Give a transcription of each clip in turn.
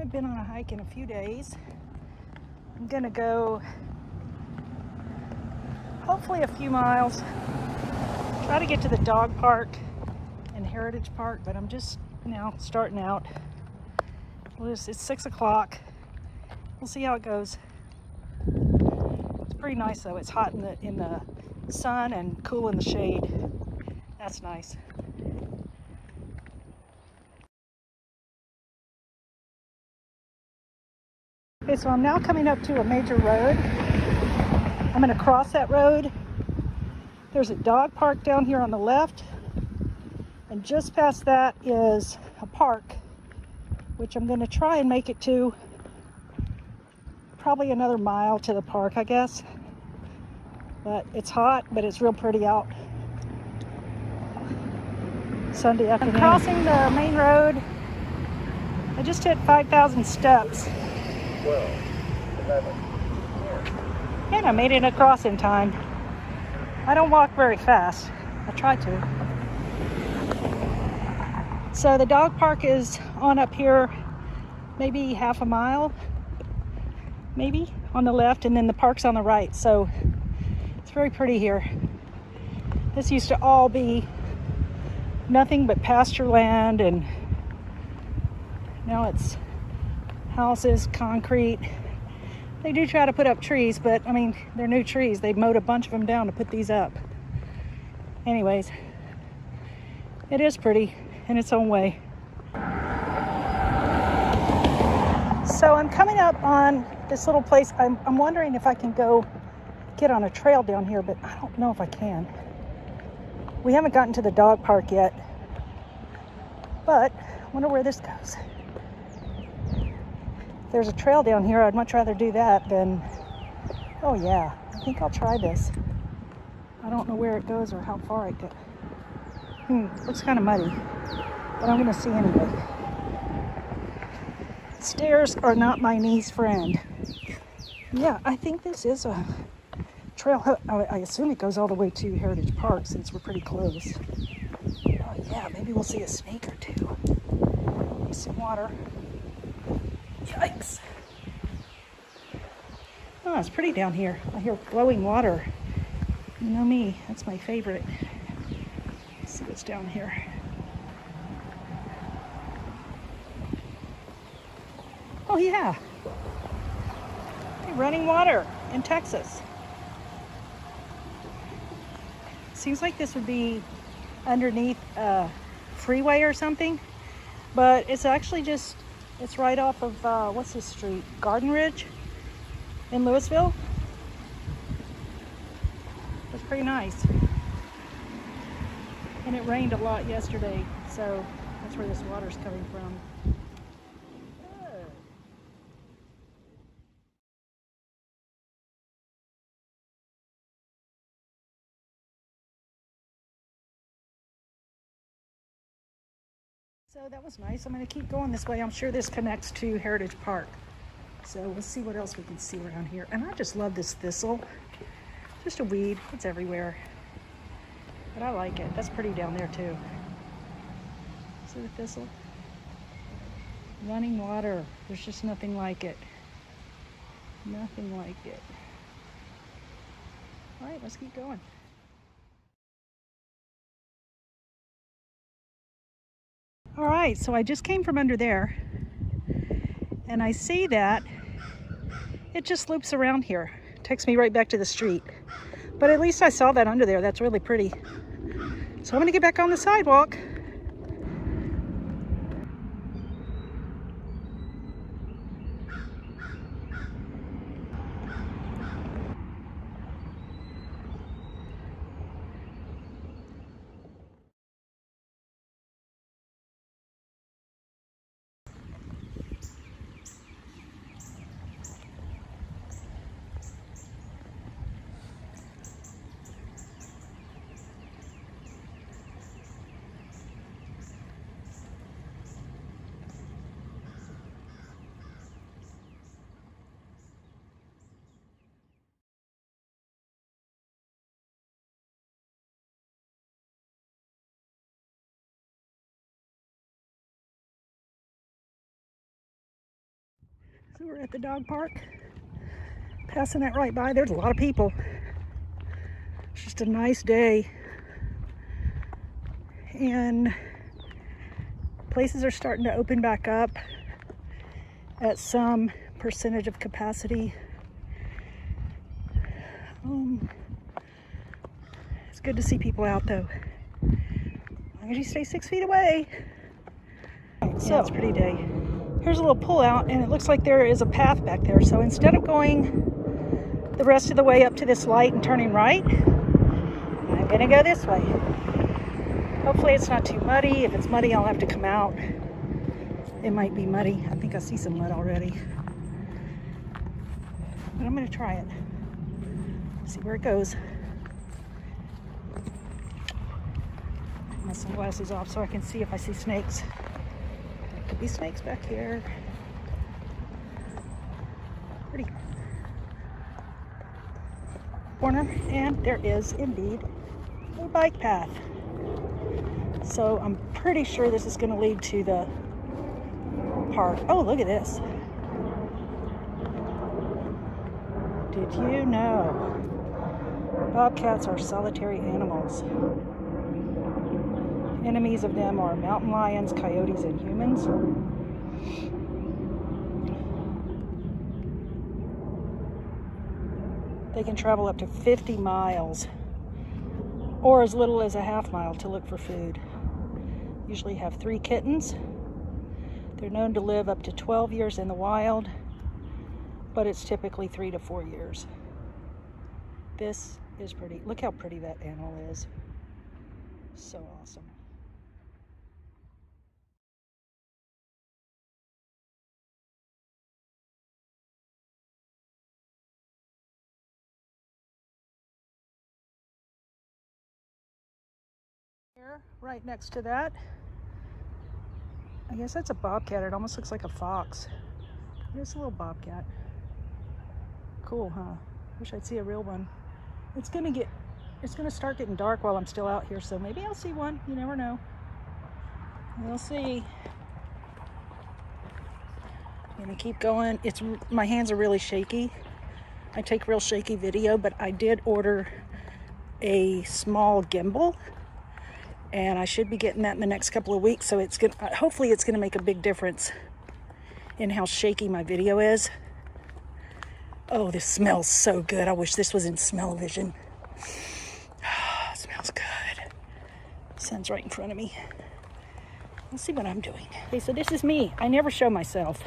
haven't been on a hike in a few days. I'm gonna go hopefully a few miles, try to get to the dog park and Heritage Park, but I'm just now starting out. It's 6 o'clock. We'll see how it goes. It's pretty nice though. It's hot in the sun and cool in the shade. That's nice. Okay, so I'm now coming up to a major road. I'm going to cross that road. There's a dog park down here on the left, and just past that is a park, which I'm going to try and make it to. Probably another mile to the park, I guess. But it's hot, but it's real pretty out. Sunday afternoon. I'm crossing the main road. I just hit 5,000 steps. 12, 11, and I made it across in time. I don't walk very fast. I try to. So the dog park is on up here, maybe half a mile, maybe, on the left, and then the park's on the right. So it's very pretty here. This used to all be nothing but pasture land, and now it's houses, concrete. They do try to put up trees, but I mean, they're new trees. They mowed a bunch of them down to put these up. Anyways, it is pretty in its own way. So I'm coming up on this little place. I'm wondering if I can go get on a trail down here, but I don't know if I can. We haven't gotten to the dog park yet, but I wonder where this goes. If there's a trail down here, I'd much rather do that than, oh yeah, I think I'll try this. I don't know where it goes or how far it goes. Looks kind of muddy, but I'm gonna see anyway. Stairs are not my knee's friend. Yeah, I think this is a trail. I assume it goes all the way to Heritage Park since we're pretty close. Oh yeah, maybe we'll see a snake or two. Maybe some water. Yikes. Oh, it's pretty down here. I hear flowing water. You know me, that's my favorite. Let's see what's down here. Oh yeah. Running water in Texas. Seems like this would be underneath a freeway or something, but it's actually just, it's right off of, what's this street? Garden Ridge in Louisville. It's pretty nice. And it rained a lot yesterday, so that's where this water's coming from. So that was nice. I'm going to keep going this way. I'm sure this connects to Heritage Park. So we'll see what else we can see around here. And I just love this thistle. Just a weed. It's everywhere. But I like it. That's pretty down there too. See the thistle? Running water. There's just nothing like it. Nothing like it. All right, let's keep going. All right, so I just came from under there, and I see that it just loops around here. Takes me right back to the street. But at least I saw that under there. That's really pretty. So I'm gonna get back on the sidewalk. So we're at the dog park. Passing that right by. There's a lot of people. It's just a nice day. And places are starting to open back up at some percentage of capacity. It's good to see people out though. As long as you stay 6 feet away. So yeah, it's a pretty day. Here's a little pull out, and it looks like there is a path back there. So instead of going the rest of the way up to this light and turning right, I'm gonna go this way. Hopefully it's not too muddy. If it's muddy, I'll have to come out. It might be muddy. I think I see some mud already. But I'm gonna try it. See where it goes. Take my sunglasses off so I can see if I see snakes. There could be snakes back here. Pretty corner, and there is indeed a bike path. So I'm pretty sure this is going to lead to the park. Oh, look at this. Did you know bobcats are solitary animals? Enemies of them are mountain lions, coyotes, and humans. They can travel up to 50 miles or as little as a half mile to look for food. Usually have 3 kittens. They're known to live up to 12 years in the wild, but it's typically 3 to 4 years. This is pretty. Look how pretty that animal is. So awesome. Here, right next to that, I guess that's a bobcat. It almost looks like a fox. There's a little bobcat. Cool, huh? Wish I'd see a real one. It's gonna start getting dark while I'm still out here, so maybe I'll see one. You never know. We'll see. I'm gonna keep going. My hands are really shaky. I take real shaky video, but I did order a small gimbal, and I should be getting that in the next couple of weeks. So hopefully it's gonna make a big difference in how shaky my video is. Oh, this smells so good. I wish this was in smell-o-vision. Smells good. Sun's right in front of me. Let's see what I'm doing. Okay, so this is me. I never show myself,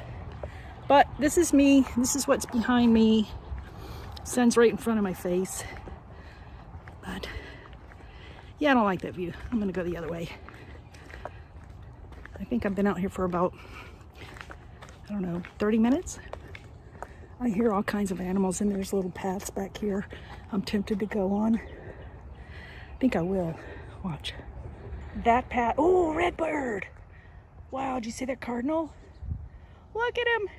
but this is me. This is what's behind me. Sun's right in front of my face. But yeah, I don't like that view. I'm gonna go the other way. I think I've been out here for about, I don't know, 30 minutes. I hear all kinds of animals, and there's little paths back here I'm tempted to go on. I think I will. Watch. That path. Oh, red bird. Wow, did you see that cardinal? Look at him.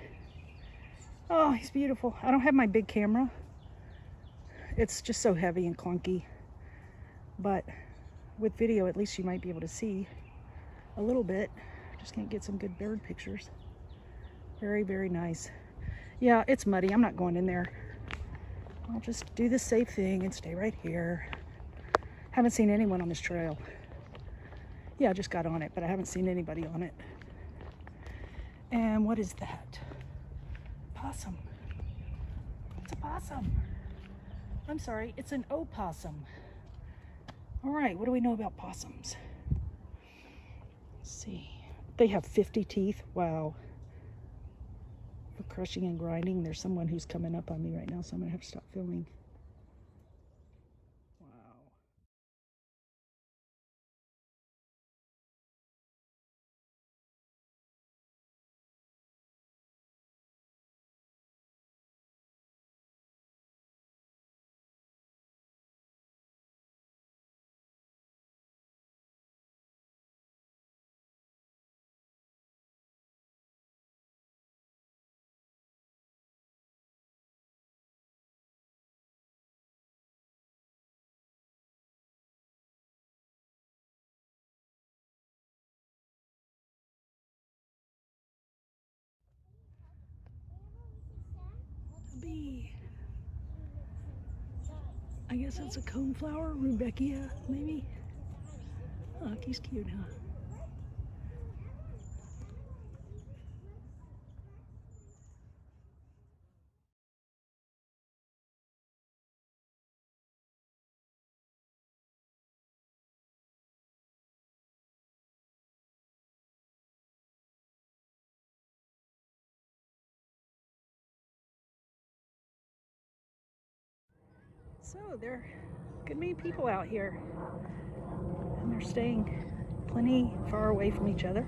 Oh, he's beautiful. I don't have my big camera. It's just so heavy and clunky. But with video, at least you might be able to see a little bit. Just can't get some good bird pictures. Very, very nice. Yeah, it's muddy. I'm not going in there. I'll just do the safe thing and stay right here. Haven't seen anyone on this trail. Yeah, I just got on it, but I haven't seen anybody on it. And what is that? Possum. It's a possum. I'm sorry, it's an opossum. All right, what do we know about possums? Let's see. They have 50 teeth. Wow. For crushing and grinding. There's someone who's coming up on me right now, so I'm gonna have to stop filming. I guess it's a coneflower, Rudbeckia, maybe. Oh, he's cute, huh? So there could be people out here, and they're staying plenty far away from each other.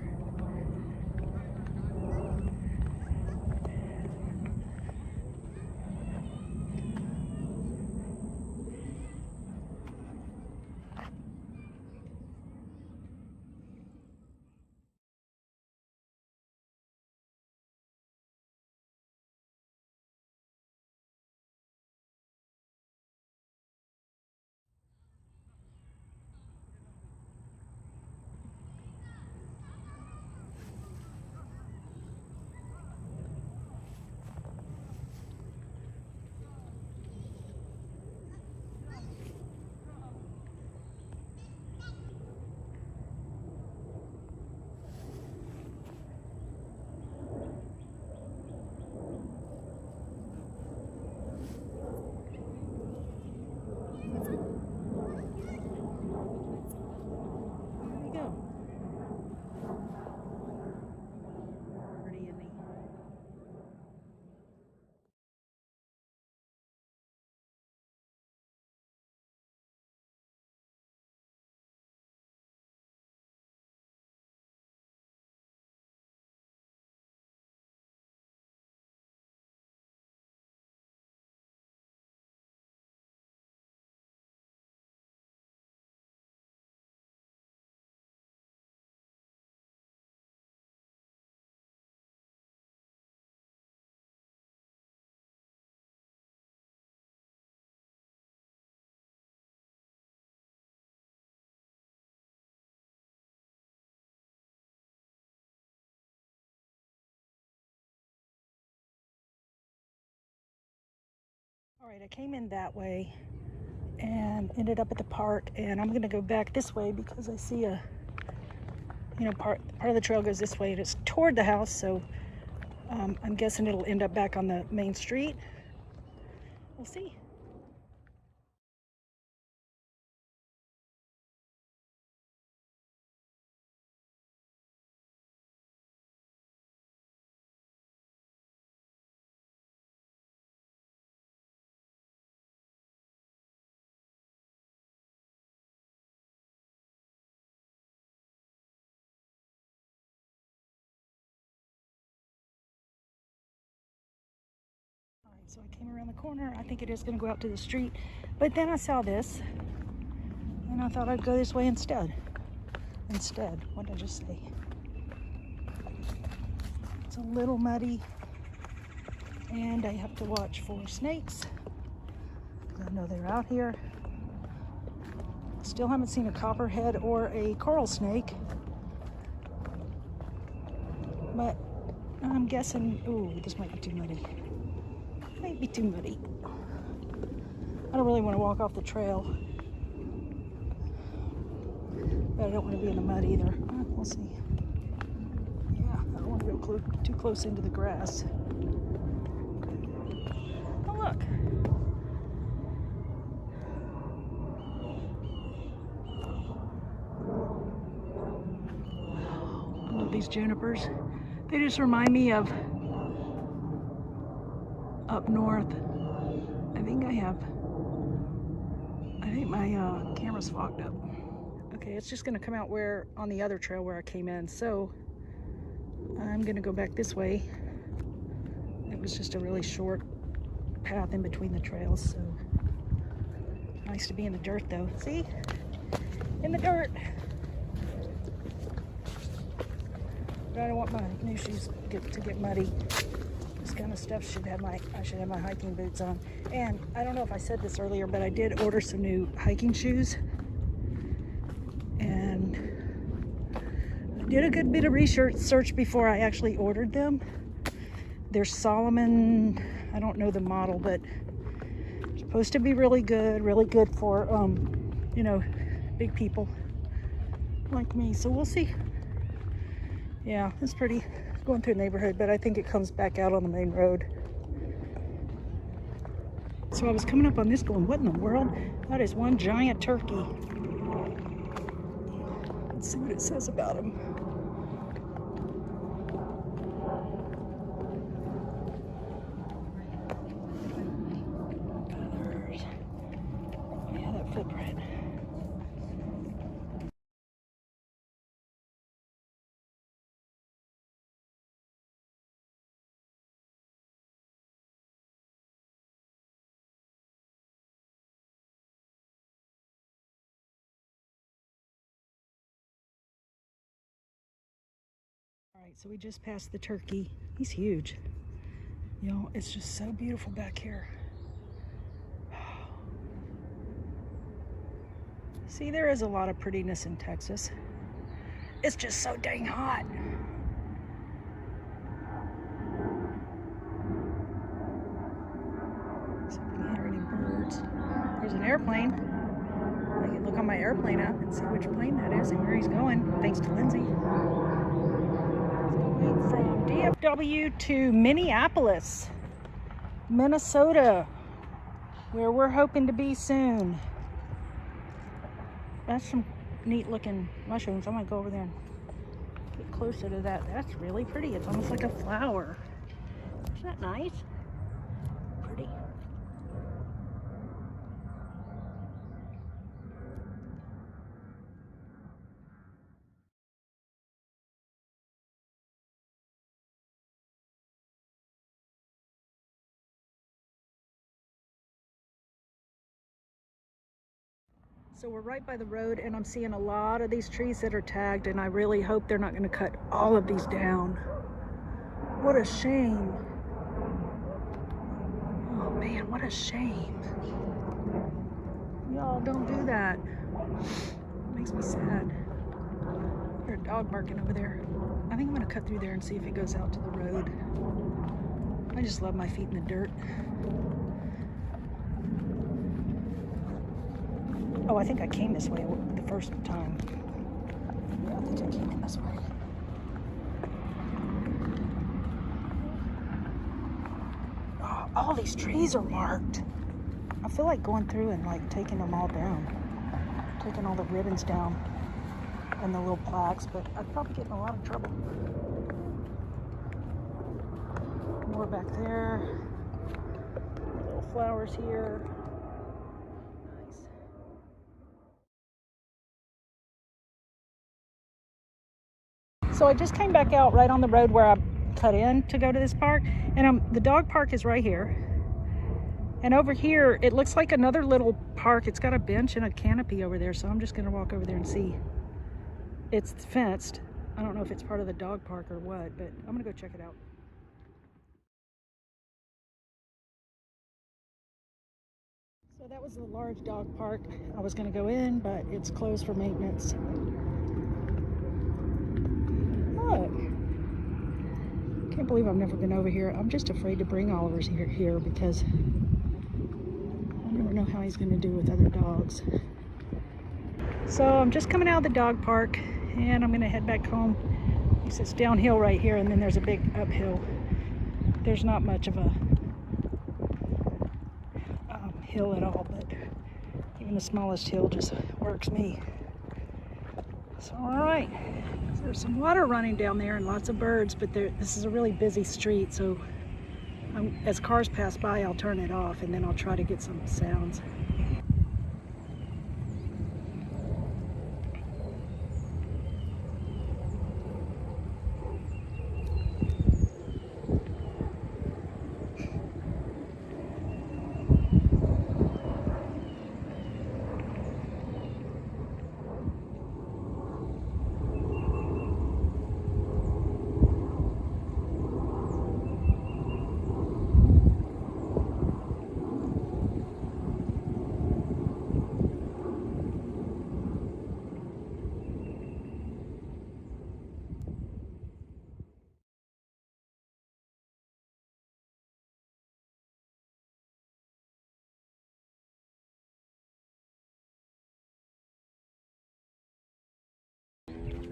All right, I came in that way and ended up at the park, and I'm gonna go back this way because I see a, part of the trail goes this way and it's toward the house, so I'm guessing it'll end up back on the main street. We'll see. So I came around the corner. I think it is going to go out to the street, but then I saw this and I thought I'd go this way instead. What did I just say? It's a little muddy and I have to watch for snakes because I know they're out here. Still haven't seen a copperhead or a coral snake, but I'm guessing, ooh, this might be too muddy. Might be too muddy. I don't really want to walk off the trail, but I don't want to be in the mud either. We'll see. Yeah, I don't want to go too close into the grass. Oh, look. I love these junipers. They just remind me of up north. I think my camera's fogged up. Okay, it's just gonna come out where on the other trail where I came in, so I'm gonna go back this way. It was just a really short path in between the trails, so nice to be in the dirt though. See? In the dirt. But I don't want my new shoes to get muddy. This kind of stuff I should have my hiking boots on. And I don't know if I said this earlier, but I did order some new hiking shoes. And I did a good bit of research before I actually ordered them. They're Solomon, I don't know the model, but Supposed to be really good for, you know, big people like me. So we'll see. Yeah, it's pretty. It's going through a neighborhood, but I think it comes back out on the main road. So I was coming up on this going, what in the world? That is one giant turkey. Let's see what it says about him. Feathers. Yeah, that footprint. All right, so we just passed the turkey. He's huge. You know, it's just so beautiful back here. See, there is a lot of prettiness in Texas. It's just so dang hot. See if we can hear any birds. There's an airplane. I can look on my airplane app and see which plane that is and where he's going, thanks to Lindsay. From DFW to Minneapolis, Minnesota, where we're hoping to be soon. That's some neat looking mushrooms. I'm gonna go over there and get closer to that. That's really pretty. It's almost like a flower. Isn't that nice? Pretty. So we're right by the road and I'm seeing a lot of these trees that are tagged, and I really hope they're not going to cut all of these down. What a shame. Oh man, what a shame. Y'all don't do that. It makes me sad. There's a dog barking over there. I think I'm going to cut through there and see if it goes out to the road. I just love my feet in the dirt. Oh, I think I came this way the first time. Yeah, I think I came in this way. Oh, all these trees are marked. I feel like going through and like taking them all down. Taking all the ribbons down and the little plaques, but I'd probably get in a lot of trouble. More back there. Little flowers here. So I just came back out right on the road where I cut in to go to this park, and the dog park is right here. And over here, it looks like another little park. It's got a bench and a canopy over there, so I'm just gonna walk over there and see. It's fenced. I don't know if it's part of the dog park or what, but I'm gonna go check it out. So that was the large dog park. I was gonna go in, but it's closed for maintenance. Look. Can't believe I've never been over here. I'm just afraid to bring Oliver's here because I never know how he's going to do with other dogs. So I'm just coming out of the dog park and I'm going to head back home. It's downhill right here, and then there's a big uphill. There's not much of a hill at all, but even the smallest hill just works me. So all right. There's some water running down there and lots of birds, but this is a really busy street, so as cars pass by, I'll turn it off and then I'll try to get some sounds.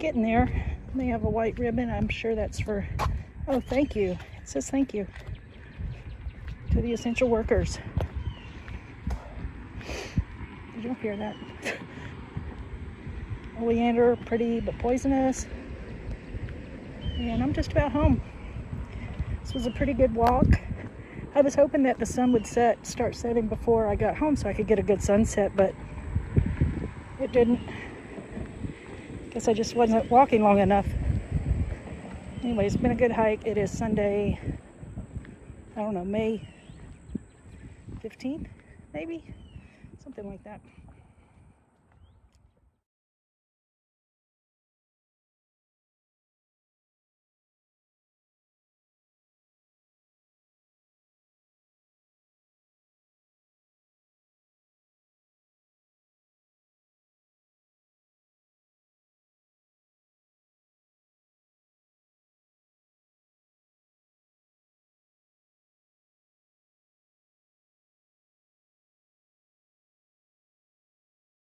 Getting there. They have a white ribbon. I'm sure that's for, oh, thank you. It says thank you to the essential workers. Did you hear that? Oleander, pretty but poisonous. And I'm just about home. This was a pretty good walk. I was hoping that the sun would start setting before I got home so I could get a good sunset, but it didn't. Guess I just wasn't walking long enough. Anyway, it's been a good hike. It is Sunday, I don't know, May 15th, maybe? Something like that.